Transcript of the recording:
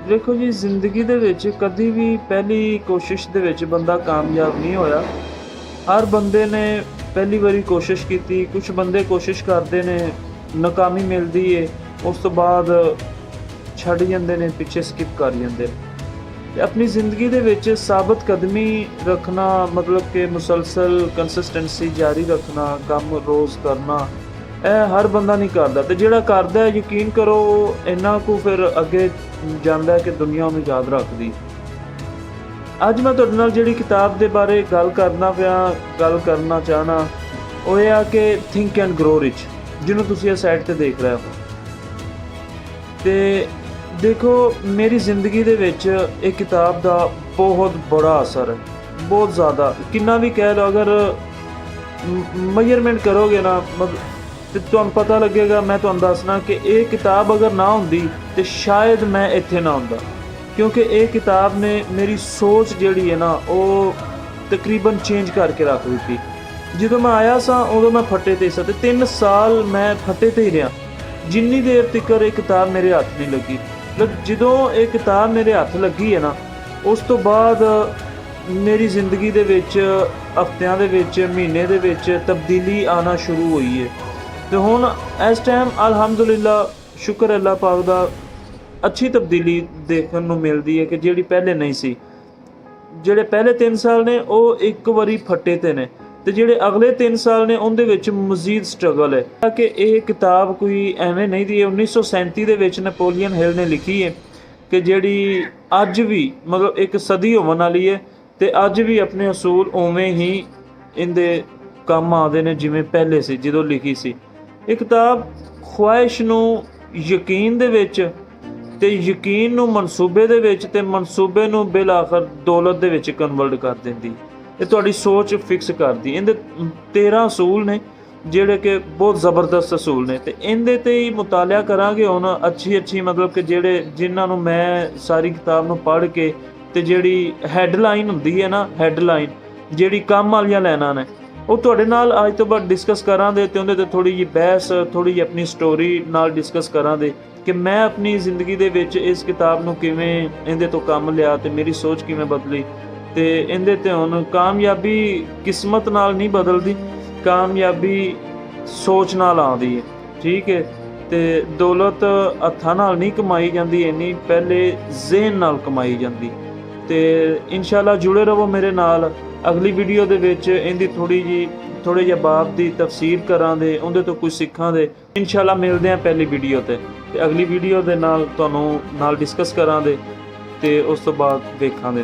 देखो जी, जिंदगी दे विच कदी भी पहली कोशिश दे विच बंदा कामयाब नहीं होया। हर बंदे ने पहली बारी कोशिश की, कुछ बंदे कोशिश करते ने, नाकामी मिलती है, उस तो बाद छड़ जाते ने, पिछे स्किप कर जाते। अपनी ज़िंदगी दे विच साबित कदमी रखना, मतलब कि मुसलसल कंसिस्टेंसी जारी रखना, काम रोज़ करना, ਇਹ हर बंदा नहीं करता। तो ਜਿਹੜਾ करता है, यकीन करो इन्ना को फिर अगे जाता है कि दुनिया ਉਹਨੂੰ याद रखती। ਅੱਜ मैं ਤੁਹਾਡੇ ਨਾਲ ਜਿਹੜੀ किताब के बारे गल करना चाहना वो ये आ कि थिंक एंड ग्रो रिच, ਜਿਹਨੂੰ ਤੁਸੀਂ इस साइड ते देख रहे हो। तो देखो, मेरी जिंदगी दे विच एक किताब का बहुत बड़ा असर है, बहुत ज़्यादा। कितना भी कह लो, अगर मेजरमेंट करोगे ना, तो तुहानू पता लगेगा। मैं तुहानू दसना कि ये किताब अगर ना होंदी तो शायद मैं इत्थे ना होंदा, क्योंकि ये किताब ने मेरी सोच जिहड़ी है ना वो तकरीबन चेंज करके रख दी। ਜਦੋਂ मैं आया सा उदों मैं फट्टे ते सा, 3 साल मैं फट्टे ते ही रहा, जिन्नी देर तक ये किताब मेरे हत्थ नहीं लगी। ਜਦੋਂ ये किताब मेरे हत्थ लगी है ना, उस तो बाद मेरी जिंदगी दे विच हफ्तियां दे विच, महीने दे विच तब्दीली आना शुरू हुई है। तो हुण इस टाइम अलहमदुलिल्ला, शुक्र अल्लाह पाक दा, अच्छी तब्दीली देखने को मिलती है कि जिहड़ी पहले नहीं सी। जिहड़े पहले 3 साल ने वो एक बारी फट्टे ते ने, तो जिहड़े अगले 3 साल ने उनदे विच मजीद स्ट्रगल है। कि ये किताब कोई एवें नहीं दी। 1937 दे विच नैपोलीयन हिल ने लिखी है कि जिहड़ी अज भी, मतलब एक सदी होवन वाली है, तो अज भी अपने असूल उवें ही इहदे काम आते ने जिवें पहले सी जदों लिखी सी। ये किताब ख्वाहिश नूं यकीन दे विच, ते यकीन नूं मनसूबे दे विच, ते मनसूबे नूं बिल आखिर दौलत दे विच कन्वर्ट कर दिंदी। ये तुहाडी सोच फिक्स करदी। इहदे 13 असूल ने जिहड़े कि बहुत ज़बरदस्त असूल ने, ते इहदे ते ही मुतालिया करांगे हुण अच्छी, मतलब कि जिन्हां नूं मैं सारी किताब नूं पढ़ के, ते जिहड़ी हैडलाइन हुंदी है ना, हैडलाइन जिहड़ी काम वालियां लाइनां ने, वो तुहाडे नाल अज तो बाद डिस्कस करांगे। ते उहदे ते थोड़ी जी बहस, थोड़ी जी अपनी स्टोरी नाल डिस्कस करांगे कि मैं अपनी जिंदगी दे विच इस किताब नूं किवें इहदे तो काम लिया, ते मेरी सोच किवें बदली। ते इहदे ते हुण कामयाबी किस्मत नाल नहीं बदलदी, कामयाबी सोच नाल आउंदी है। ठीक है, ते दौलत हत्थां नाल नहीं कमाई जांदी, इन्नी पहले ज़हन नाल कमाई जांदी। ते इंशाअल्लाह जुड़े रहो मेरे नाल। अगली वीडियो दे विच इहदी थोड़े जिहा बाब दी तफसीर करांगे, उहदे तो कुछ सिखांगे। इंशाअल्लाह मिलदे हां पहली वीडियो ते अगली वीडियो दे नाल तुहानूं नाल डिस्कस करांगे, ते उस तो बाद वेखांगे।